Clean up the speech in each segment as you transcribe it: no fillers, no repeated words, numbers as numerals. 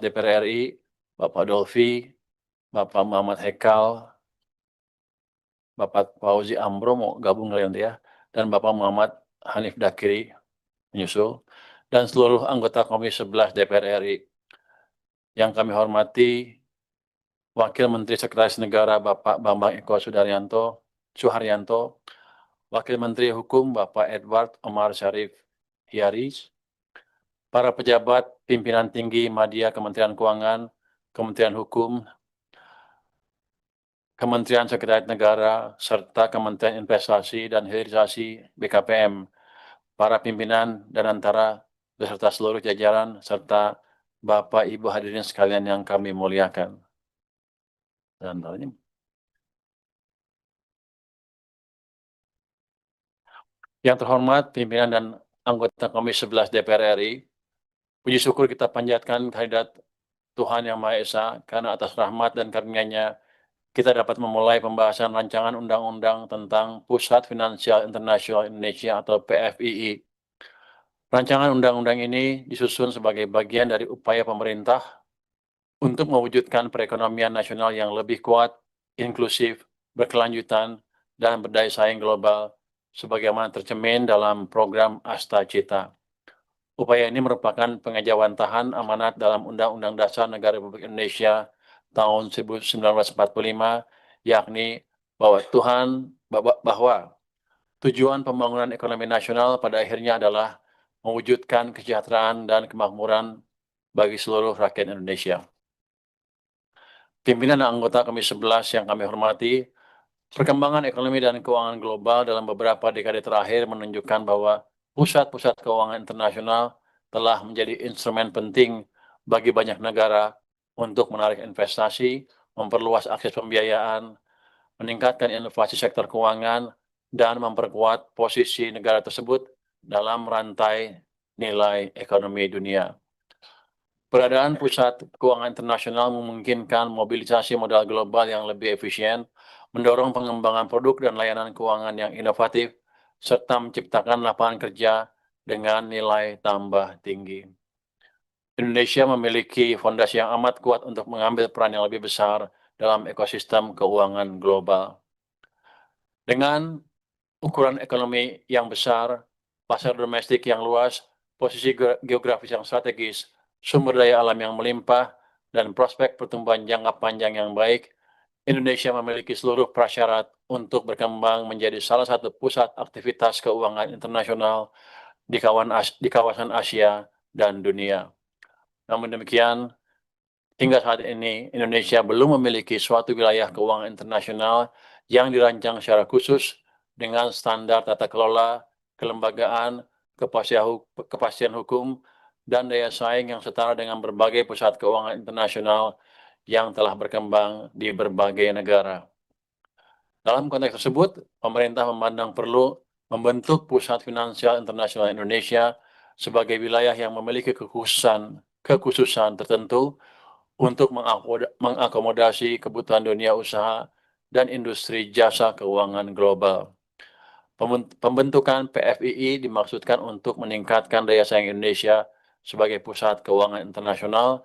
DPR RI, Bapak Dolfi, Bapak Muhammad Hekal, Bapak Fauzi Amro mau gabung kali nanti ya, dan Bapak Muhammad Hanif Dakiri menyusul, dan seluruh anggota Komisi 11 DPR RI. Yang kami hormati Wakil Menteri Sekretaris Negara Bapak Bambang Eko Suharyanto, Wakil Menteri Hukum Bapak Edward Omar Syarif Hiaris, para pejabat pimpinan tinggi Madya Kementerian Keuangan, Kementerian Hukum, Kementerian Sekretariat Negara, serta Kementerian Investasi dan Hilirisasi BKPM, para pimpinan dan antara beserta seluruh jajaran, serta Bapak Ibu hadirin sekalian yang kami muliakan. Dan yang terhormat pimpinan dan anggota Komisi 11 DPR RI, puji syukur kita panjatkan kehadirat Tuhan Yang Maha Esa, karena atas rahmat dan karunia-Nya kita dapat memulai pembahasan rancangan undang-undang tentang Pusat Finansial Internasional Indonesia atau PFII. Rancangan undang-undang ini disusun sebagai bagian dari upaya pemerintah untuk mewujudkan perekonomian nasional yang lebih kuat, inklusif, berkelanjutan, dan berdaya saing global, sebagaimana tercermin dalam program Asta Cita. Upaya ini merupakan pengejawantahan amanat dalam Undang-Undang Dasar Negara Republik Indonesia tahun 1945, yakni bahwa tujuan pembangunan ekonomi nasional pada akhirnya adalah mewujudkan kesejahteraan dan kemakmuran bagi seluruh rakyat Indonesia. Pimpinan dan anggota Komisi 11 yang kami hormati, perkembangan ekonomi dan keuangan global dalam beberapa dekade terakhir menunjukkan bahwa pusat-pusat keuangan internasional telah menjadi instrumen penting bagi banyak negara untuk menarik investasi, memperluas akses pembiayaan, meningkatkan inovasi sektor keuangan, dan memperkuat posisi negara tersebut dalam rantai nilai ekonomi dunia. Peradaan pusat keuangan internasional memungkinkan mobilisasi modal global yang lebih efisien, mendorong pengembangan produk dan layanan keuangan yang inovatif, serta menciptakan lapangan kerja dengan nilai tambah tinggi. Indonesia memiliki fondasi yang amat kuat untuk mengambil peran yang lebih besar dalam ekosistem keuangan global. Dengan ukuran ekonomi yang besar, pasar domestik yang luas, posisi geografis yang strategis, sumber daya alam yang melimpah, dan prospek pertumbuhan jangka panjang yang baik, Indonesia memiliki seluruh prasyarat untuk berkembang menjadi salah satu pusat aktivitas keuangan internasional di kawasan Asia dan dunia. Namun demikian, hingga saat ini Indonesia belum memiliki suatu wilayah keuangan internasional yang dirancang secara khusus dengan standar tata kelola, kelembagaan, kepastian hukum, dan daya saing yang setara dengan berbagai pusat keuangan internasional yang telah berkembang di berbagai negara. Dalam konteks tersebut, pemerintah memandang perlu membentuk Pusat Finansial Internasional Indonesia sebagai wilayah yang memiliki kekhususan tertentu untuk mengakomodasi kebutuhan dunia usaha dan industri jasa keuangan global. Pembentukan PFII dimaksudkan untuk meningkatkan daya saing Indonesia sebagai pusat keuangan internasional,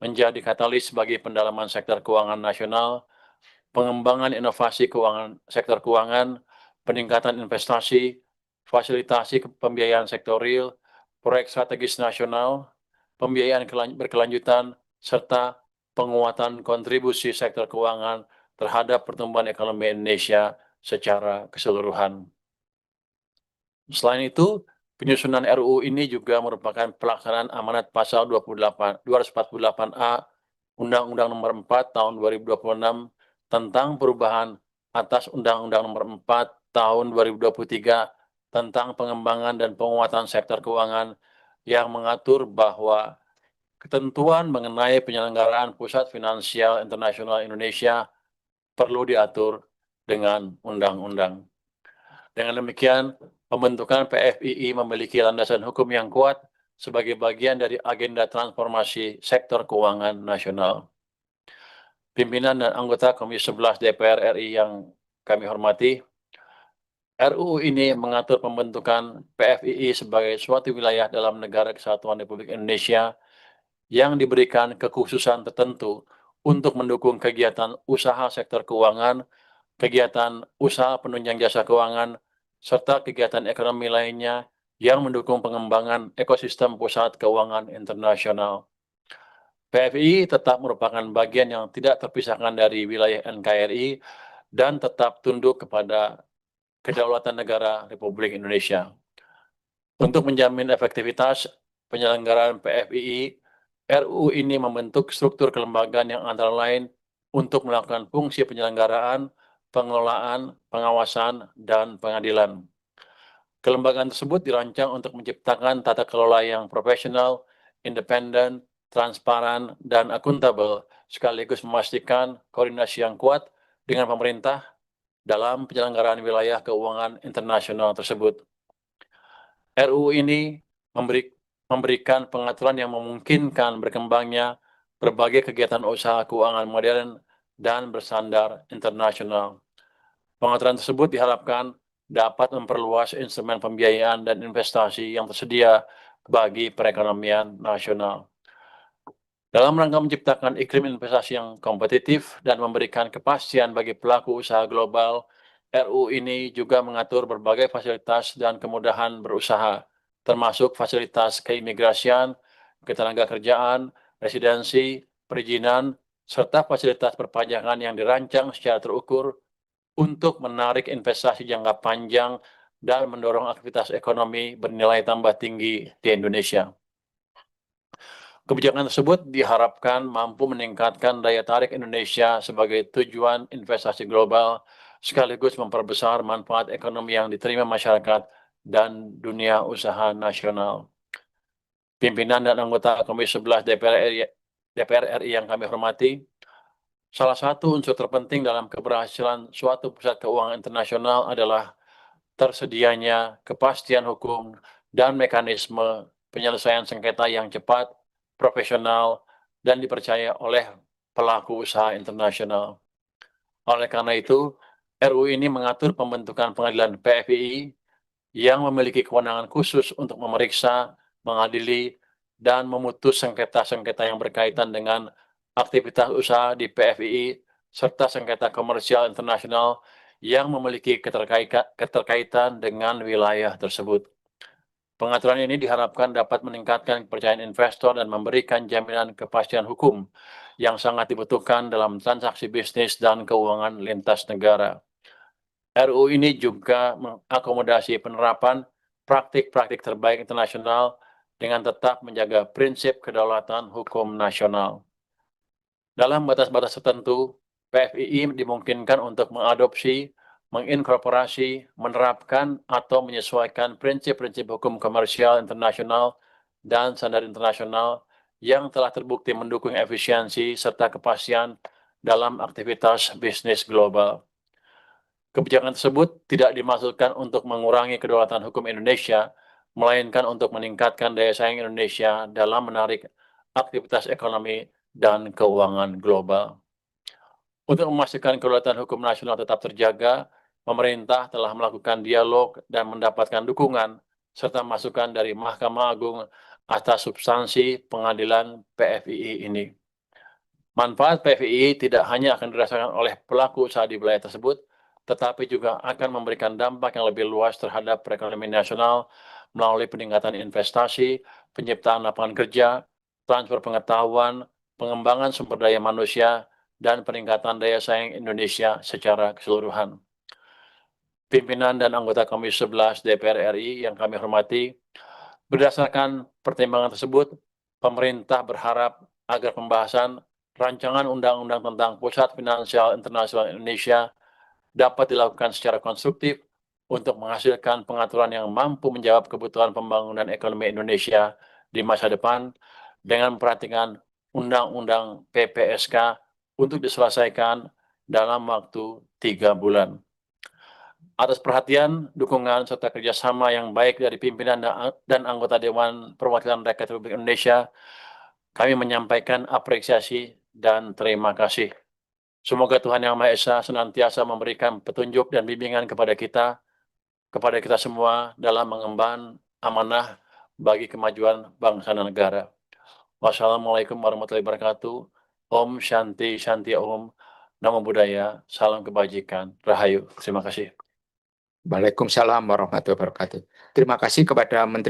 menjadi katalis bagi pendalaman sektor keuangan nasional, pengembangan inovasi sektor keuangan, peningkatan investasi, fasilitasi pembiayaan sektor real, proyek strategis nasional, pembiayaan berkelanjutan, serta penguatan kontribusi sektor keuangan terhadap pertumbuhan ekonomi Indonesia secara keseluruhan. Selain itu, penyusunan RUU ini juga merupakan pelaksanaan amanat pasal 248A Undang-Undang Nomor 4 Tahun 2026 tentang perubahan atas Undang-Undang Nomor 4 Tahun 2023 tentang pengembangan dan penguatan sektor keuangan yang mengatur bahwa ketentuan mengenai penyelenggaraan Pusat Finansial Internasional Indonesia perlu diatur dengan undang-undang. Dengan demikian, pembentukan PFII memiliki landasan hukum yang kuat sebagai bagian dari agenda transformasi sektor keuangan nasional. Pimpinan dan anggota Komisi 11 DPR RI yang kami hormati, RUU ini mengatur pembentukan PFII sebagai suatu wilayah dalam Negara Kesatuan Republik Indonesia yang diberikan kekhususan tertentu untuk mendukung kegiatan usaha sektor keuangan, kegiatan usaha penunjang jasa keuangan, serta kegiatan ekonomi lainnya yang mendukung pengembangan ekosistem pusat keuangan internasional. PFI tetap merupakan bagian yang tidak terpisahkan dari wilayah NKRI dan tetap tunduk kepada kedaulatan negara Republik Indonesia. Untuk menjamin efektivitas penyelenggaraan PFII, RUU ini membentuk struktur kelembagaan yang antara lain untuk melakukan fungsi penyelenggaraan, pengelolaan, pengawasan, dan pengadilan. Kelembagaan tersebut dirancang untuk menciptakan tata kelola yang profesional, independen, transparan, dan akuntabel, sekaligus memastikan koordinasi yang kuat dengan pemerintah dalam penyelenggaraan wilayah keuangan internasional tersebut. RUU ini memberikan pengaturan yang memungkinkan berkembangnya berbagai kegiatan usaha keuangan modern dan bersandar internasional. Pengaturan tersebut diharapkan dapat memperluas instrumen pembiayaan dan investasi yang tersedia bagi perekonomian nasional. Dalam rangka menciptakan iklim investasi yang kompetitif dan memberikan kepastian bagi pelaku usaha global, RUU ini juga mengatur berbagai fasilitas dan kemudahan berusaha, termasuk fasilitas keimigrasian, ketenagakerjaan, residensi, perizinan, serta fasilitas perpajakan yang dirancang secara terukur untuk menarik investasi jangka panjang dan mendorong aktivitas ekonomi bernilai tambah tinggi di Indonesia. Kebijakan tersebut diharapkan mampu meningkatkan daya tarik Indonesia sebagai tujuan investasi global, sekaligus memperbesar manfaat ekonomi yang diterima masyarakat dan dunia usaha nasional. Pimpinan dan anggota Komisi 11 DPR RI yang kami hormati, salah satu unsur terpenting dalam keberhasilan suatu pusat keuangan internasional adalah tersedianya kepastian hukum dan mekanisme penyelesaian sengketa yang cepat, profesional, dan dipercaya oleh pelaku usaha internasional. Oleh karena itu, RUU ini mengatur pembentukan pengadilan PFII yang memiliki kewenangan khusus untuk memeriksa, mengadili, dan memutus sengketa-sengketa yang berkaitan dengan aktivitas usaha di PFII serta sengketa komersial internasional yang memiliki keterkaitan dengan wilayah tersebut. Pengaturan ini diharapkan dapat meningkatkan kepercayaan investor dan memberikan jaminan kepastian hukum yang sangat dibutuhkan dalam transaksi bisnis dan keuangan lintas negara. RUU ini juga mengakomodasi penerapan praktik-praktik terbaik internasional dengan tetap menjaga prinsip kedaulatan hukum nasional. Dalam batas-batas tertentu, PFII dimungkinkan untuk mengadopsi, menginkorporasi, menerapkan, atau menyesuaikan prinsip-prinsip hukum komersial internasional dan standar internasional yang telah terbukti mendukung efisiensi serta kepastian dalam aktivitas bisnis global. Kebijakan tersebut tidak dimaksudkan untuk mengurangi kedaulatan hukum Indonesia, melainkan untuk meningkatkan daya saing Indonesia dalam menarik aktivitas ekonomi dan keuangan global. Untuk memastikan kedaulatan hukum nasional tetap terjaga, pemerintah telah melakukan dialog dan mendapatkan dukungan serta masukan dari Mahkamah Agung atas substansi pengadilan PFII ini. Manfaat PFII tidak hanya akan dirasakan oleh pelaku usaha di wilayah tersebut, tetapi juga akan memberikan dampak yang lebih luas terhadap perekonomian nasional melalui peningkatan investasi, penciptaan lapangan kerja, transfer pengetahuan, pengembangan sumber daya manusia, dan peningkatan daya saing Indonesia secara keseluruhan. Pimpinan dan anggota Komisi 11 DPR RI yang kami hormati, berdasarkan pertimbangan tersebut, pemerintah berharap agar pembahasan rancangan undang-undang tentang Pusat Finansial Internasional Indonesia dapat dilakukan secara konstruktif untuk menghasilkan pengaturan yang mampu menjawab kebutuhan pembangunan ekonomi Indonesia di masa depan dengan memperhatikan Undang-Undang PPSK untuk diselesaikan dalam waktu 3 bulan. Atas perhatian, dukungan, serta kerjasama yang baik dari pimpinan dan anggota Dewan Perwakilan Rakyat Republik Indonesia, kami menyampaikan apresiasi dan terima kasih. Semoga Tuhan Yang Maha Esa senantiasa memberikan petunjuk dan bimbingan kepada kita semua dalam mengemban amanah bagi kemajuan bangsa dan negara. Wassalamualaikum warahmatullahi wabarakatuh. Om Shanti Shanti Om. Namo Buddhaya. Salam kebajikan. Rahayu. Terima kasih. Waalaikumsalam warahmatullahi wabarakatuh. Terima kasih kepada Menteri